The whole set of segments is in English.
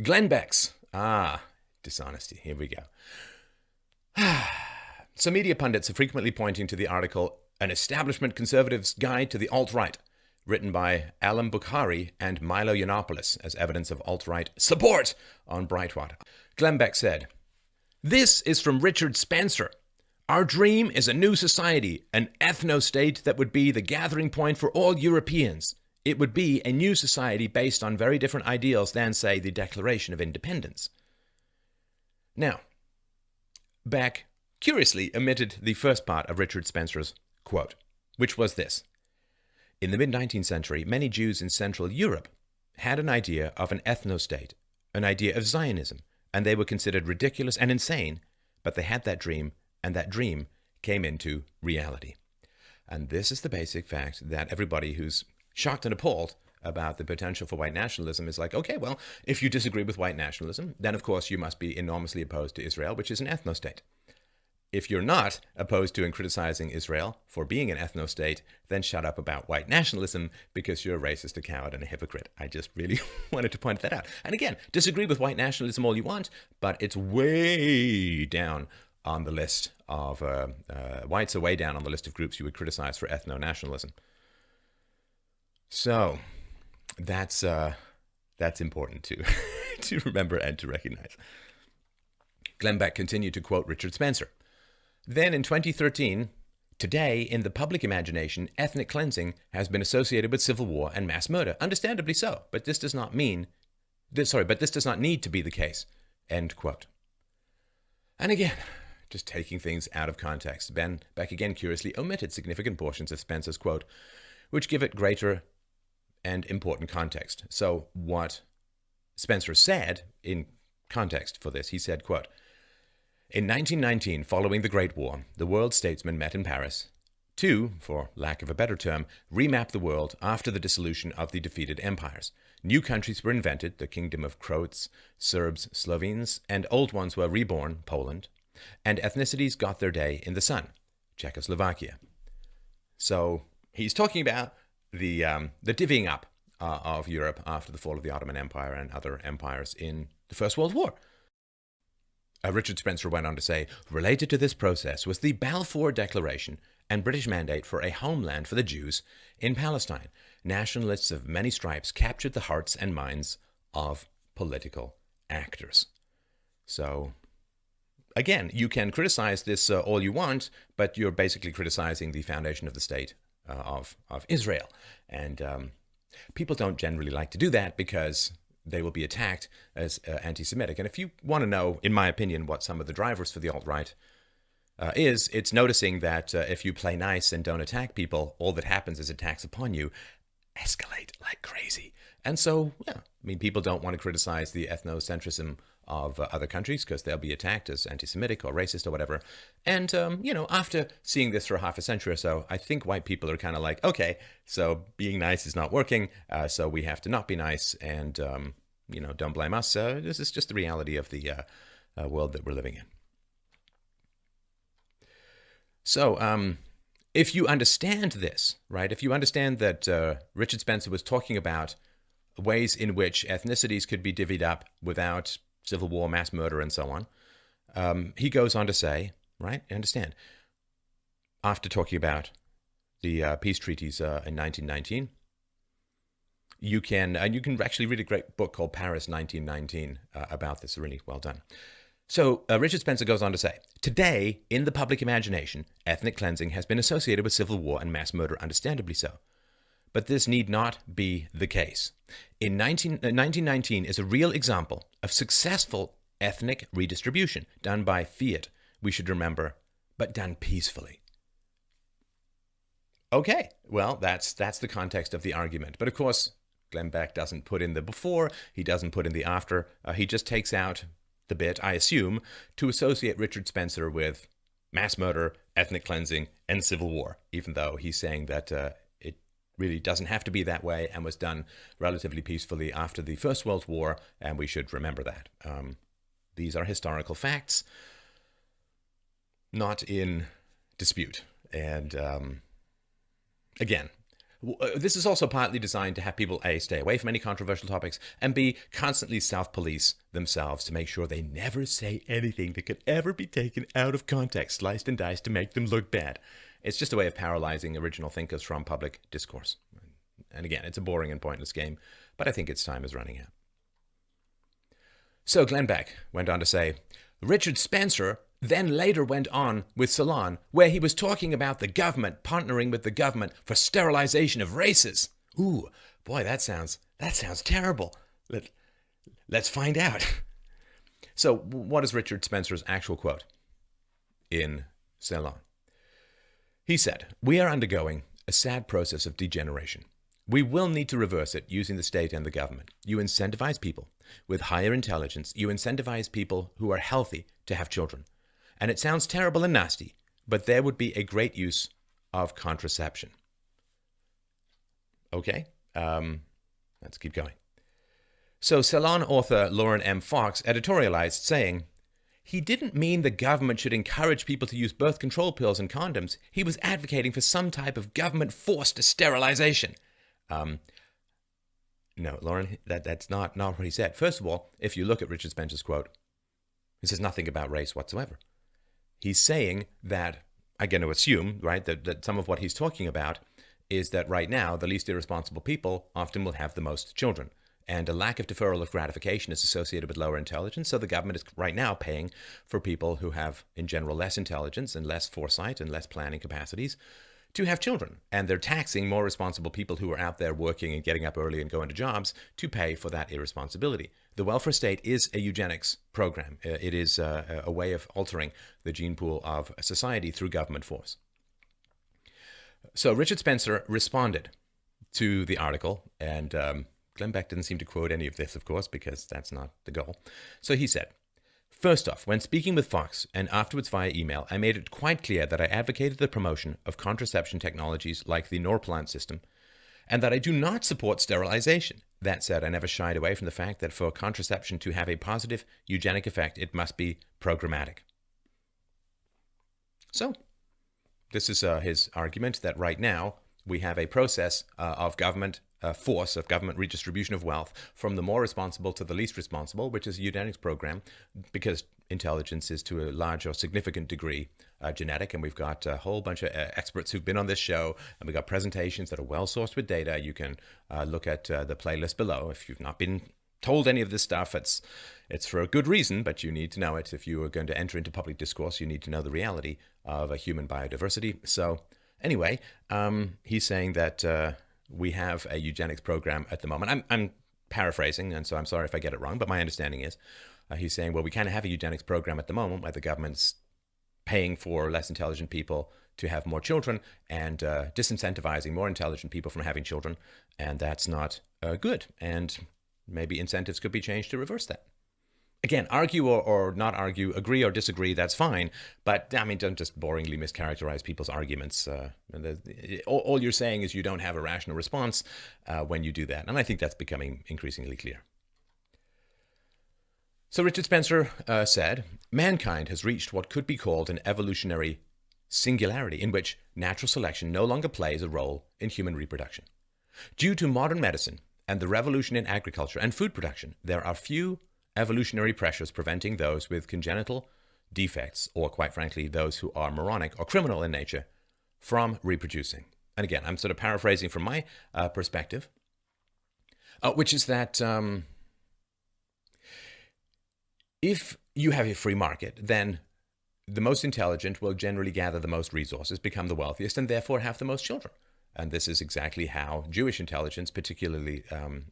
Glenn Beck's. Dishonesty. Here we go. Some media pundits are frequently pointing to the article An Establishment Conservative's Guide to the Alt-Right, written by Alam Bukhari and Milo Yiannopoulos as evidence of alt-right support on Breitbart. Glenn Beck said, "This is from Richard Spencer. Our dream is a new society, an ethno-state that would be the gathering point for all Europeans. It would be a new society based on very different ideals than, say, the Declaration of Independence." Now, Beck curiously omitted the first part of Richard Spencer's quote, which was this. In the mid-19th century, many Jews in Central Europe had an idea of an ethno-state, an idea of Zionism, and they were considered ridiculous and insane, but they had that dream, and that dream came into reality. And this is the basic fact that everybody who's shocked and appalled about the potential for white nationalism is like, okay, well, if you disagree with white nationalism, then of course you must be enormously opposed to Israel, which is an ethno-state. If you're not opposed to and criticizing Israel for being an ethno-state, then shut up about white nationalism because you're a racist, a coward, and a hypocrite. I just really wanted to point that out. And again, disagree with white nationalism all you want, but it's way down on the list of, whites are way down on the list of groups you would criticize for ethno-nationalism. So that's important to remember and to recognize. Glenn Beck continued to quote Richard Spencer. Then in 2013, today in the public imagination, ethnic cleansing has been associated with civil war and mass murder. Understandably so, but this does not need to be the case. End quote. And again, just taking things out of context, Beck again curiously omitted significant portions of Spencer's quote, which give it greater and important context. So what Spencer said in context for this, he said, quote, in 1919, following the Great War, the world statesmen met in Paris to, for lack of a better term, remap the world after the dissolution of the defeated empires. New countries were invented, the kingdom of Croats, Serbs, Slovenes, and old ones were reborn, Poland, and ethnicities got their day in the sun, Czechoslovakia. So he's talking about the divvying up of Europe after the fall of the Ottoman Empire and other empires in the First World War. Richard Spencer went on to say, related to this process was the Balfour Declaration and British mandate for a homeland for the Jews in Palestine. Nationalists of many stripes captured the hearts and minds of political actors. So, again, you can criticize this all you want, but you're basically criticizing the foundation of the state of Israel. And people don't generally like to do that because they will be attacked as anti-Semitic. And if you want to know, in my opinion, what some of the drivers for the alt-right it's noticing that if you play nice and don't attack people, all that happens is attacks upon you escalate like crazy. And so, yeah, I mean, people don't want to criticize the ethnocentrism of other countries because they'll be attacked as anti-Semitic or racist or whatever. And, after seeing this for half a century or so, I think white people are kind of like, okay, so being nice is not working, so we have to not be nice and, don't blame us. This is just the reality of the world that we're living in. So, if you understand this, right, if you understand that Richard Spencer was talking about ways in which ethnicities could be divvied up without civil war, mass murder, and so on, he goes on to say, right, understand, after talking about the peace treaties in 1919, you can actually read a great book called Paris 1919 about this, really well done. So Richard Spencer goes on to say, today, in the public imagination, ethnic cleansing has been associated with civil war and mass murder, understandably so. But this need not be the case. 1919 is a real example of successful ethnic redistribution done by fiat, we should remember, but done peacefully. Okay, well, that's the context of the argument. But of course, Glenn Beck doesn't put in the before, he doesn't put in the after, he just takes out the bit, I assume, to associate Richard Spencer with mass murder, ethnic cleansing, and civil war, even though he's saying that it really doesn't have to be that way and was done relatively peacefully after the First World War, and we should remember that. These are historical facts, not in dispute. And again, This is also partly designed to have people, A, stay away from any controversial topics, and B, constantly self-police themselves to make sure they never say anything that could ever be taken out of context, sliced and diced to make them look bad. It's just a way of paralyzing original thinkers from public discourse. And again, it's a boring and pointless game, but I think its time is running out. So Glenn Beck went on to say, Richard Spencer then later went on with Salon, where he was talking about the government partnering with the government for sterilization of races. Ooh, boy, that sounds terrible. Let's find out. So what is Richard Spencer's actual quote in Salon? He said, "We are undergoing a sad process of degeneration. We will need to reverse it using the state and the government. You incentivize people with higher intelligence. You incentivize people who are healthy to have children. And it sounds terrible and nasty, but there would be a great use of contraception." Okay, let's keep going. So Salon author Lauren M. Fox editorialized saying, "He didn't mean the government should encourage people to use birth control pills and condoms. He was advocating for some type of government-forced sterilization." No, Lauren, that's not what he said. First of all, if you look at Richard Spencer's quote, he says nothing about race whatsoever. He's saying that, I'm going to assume, right, that some of what he's talking about is that right now, the least irresponsible people often will have the most children. And a lack of deferral of gratification is associated with lower intelligence. So the government is right now paying for people who have, in general, less intelligence and less foresight and less planning capacities to have children. And they're taxing more responsible people who are out there working and getting up early and going to jobs to pay for that irresponsibility. The welfare state is a eugenics program. It is a way of altering the gene pool of society through government force. So Richard Spencer responded to the article, and Glenn Beck didn't seem to quote any of this, of course, because that's not the goal. So he said, "First off, when speaking with Fox and afterwards via email, I made it quite clear that I advocated the promotion of contraception technologies like the Norplant system, and that I do not support sterilization. That said, I never shied away from the fact that for contraception to have a positive eugenic effect, it must be programmatic." So, this is his argument that right now we have a process of government force, of government redistribution of wealth from the more responsible to the least responsible, which is a eugenics program, because intelligence is to a large or significant degree genetic. And we've got a whole bunch of experts who've been on this show, and we've got presentations that are well sourced with data. You can look at the playlist below. If you've not been told any of this stuff, it's for a good reason, but you need to know it. If you are going to enter into public discourse, you need to know the reality of a human biodiversity. So anyway, he's saying that we have a eugenics program at the moment. I'm paraphrasing, and so I'm sorry if I get it wrong, but my understanding is he's saying, well, we kind of have a eugenics program at the moment where the government's paying for less intelligent people to have more children and disincentivizing more intelligent people from having children, and that's not good. And maybe incentives could be changed to reverse that. Again, argue or not argue, agree or disagree, that's fine. But, I mean, don't just boringly mischaracterize people's arguments. All you're saying is you don't have a rational response when you do that. And I think that's becoming increasingly clear. So Richard Spencer said, "Mankind has reached what could be called an evolutionary singularity in which natural selection no longer plays a role in human reproduction. Due to modern medicine and the revolution in agriculture and food production, there are few evolutionary pressures preventing those with congenital defects, or quite frankly, those who are moronic or criminal in nature, from reproducing." And again, I'm sort of paraphrasing from my perspective, which is that if you have a free market, then the most intelligent will generally gather the most resources, become the wealthiest, and therefore have the most children. And this is exactly how Jewish intelligence, particularly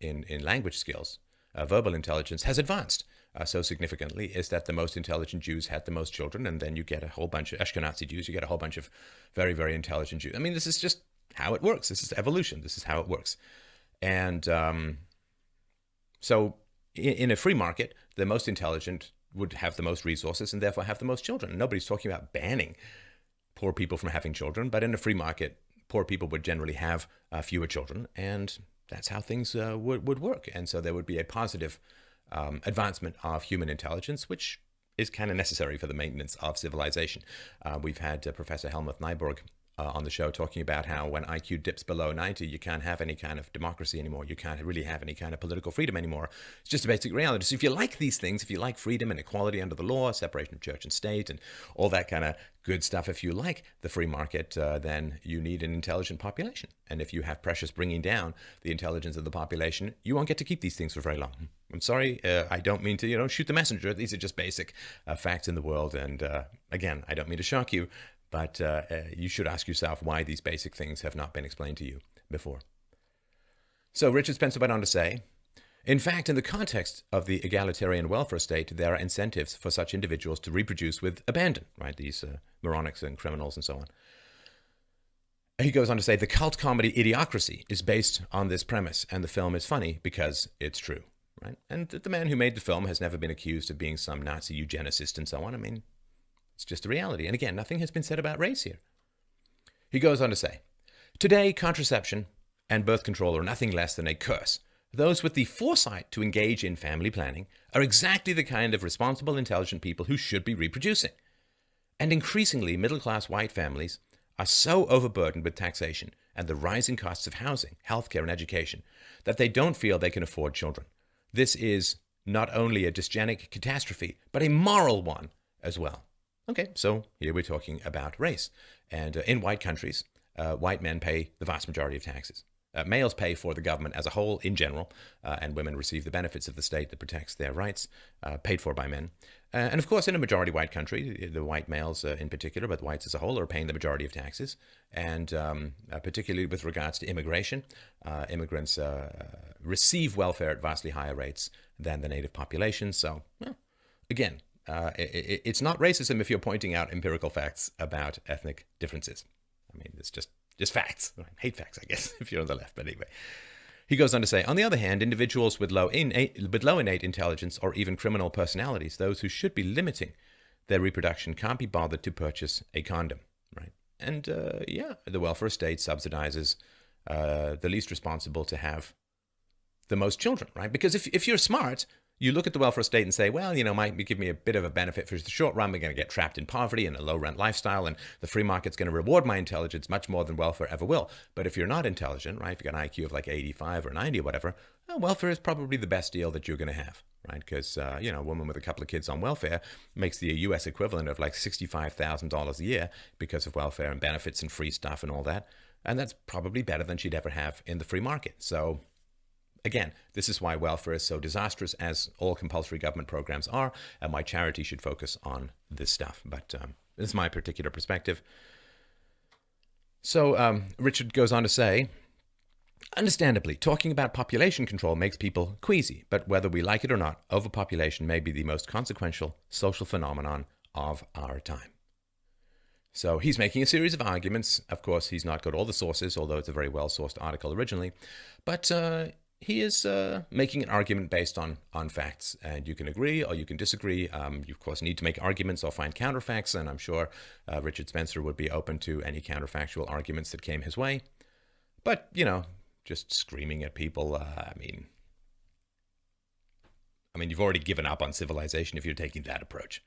in language skills, verbal intelligence, has advanced so significantly, is that the most intelligent Jews had the most children, and then you get a whole bunch of Ashkenazi Jews, you get a whole bunch of very, very intelligent Jews. I mean, this is just how it works. This is evolution. This is how it works. And so in a free market, the most intelligent would have the most resources and therefore have the most children. Nobody's talking about banning poor people from having children, but in a free market, poor people would generally have fewer children, and that's how things would work. And so there would be a positive advancement of human intelligence, which is kind of necessary for the maintenance of civilization. We've had Professor Helmuth Nyborg on the show, talking about how when IQ dips below 90, you can't have any kind of democracy anymore. You can't really have any kind of political freedom anymore. It's just a basic reality. So if you like these things, if you like freedom and equality under the law, separation of church and state, and all that kind of good stuff, if you like the free market, then you need an intelligent population. And if you have pressures bringing down the intelligence of the population, you won't get to keep these things for very long. I'm sorry, I don't mean to, shoot the messenger. These are just basic facts in the world. And again, I don't mean to shock you, but you should ask yourself why these basic things have not been explained to you before. So Richard Spencer went on to say, in fact, in the context of the egalitarian welfare state, there are incentives for such individuals to reproduce with abandon, right? These moronics and criminals and so on. He goes on to say, the cult comedy Idiocracy is based on this premise, and the film is funny because it's true, right? And the man who made the film has never been accused of being some Nazi eugenicist and so on. I mean, it's just a reality. And again, nothing has been said about race here. He goes on to say, today, contraception and birth control are nothing less than a curse. Those with the foresight to engage in family planning are exactly the kind of responsible, intelligent people who should be reproducing. And increasingly, middle-class white families are so overburdened with taxation and the rising costs of housing, healthcare, and education that they don't feel they can afford children. This is not only a dysgenic catastrophe, but a moral one as well. Okay, so here we're talking about race. And in white countries, white men pay the vast majority of taxes. Males pay for the government as a whole in general, and women receive the benefits of the state that protects their rights, paid for by men. And of course, in a majority white country, the white males in particular, but the whites as a whole, are paying the majority of taxes. And particularly with regards to immigration, immigrants receive welfare at vastly higher rates than the native population. So, well, again, it's not racism if you're pointing out empirical facts about ethnic differences. I mean, it's just facts. I hate facts, I guess, if you're on the left. But anyway, he goes on to say, on the other hand, individuals with low innate intelligence or even criminal personalities, those who should be limiting their reproduction, can't be bothered to purchase a condom, right? And the welfare state subsidizes the least responsible to have the most children, right? Because if you're smart, you look at the welfare state and say, well, might give me a bit of a benefit for the short run. We're going to get trapped in poverty and a low rent lifestyle, and the free market's going to reward my intelligence much more than welfare ever will. But if you're not intelligent, right, if you've got an IQ of like 85 or 90 or whatever, well, welfare is probably the best deal that you're going to have, right? Because, a woman with a couple of kids on welfare makes the US equivalent of like $65,000 a year because of welfare and benefits and free stuff and all that. And that's probably better than she'd ever have in the free market. So, again, this is why welfare is so disastrous, as all compulsory government programs are, and why charity should focus on this stuff. But this is my particular perspective. So Richard goes on to say, understandably, talking about population control makes people queasy, but whether we like it or not, overpopulation may be the most consequential social phenomenon of our time. So he's making a series of arguments. Of course, he's not got all the sources, although it's a very well-sourced article originally. But he is making an argument based on facts, and you can agree or you can disagree. You, of course, need to make arguments or find counterfacts, and I'm sure Richard Spencer would be open to any counterfactual arguments that came his way. But, just screaming at people, I mean, you've already given up on civilization if you're taking that approach.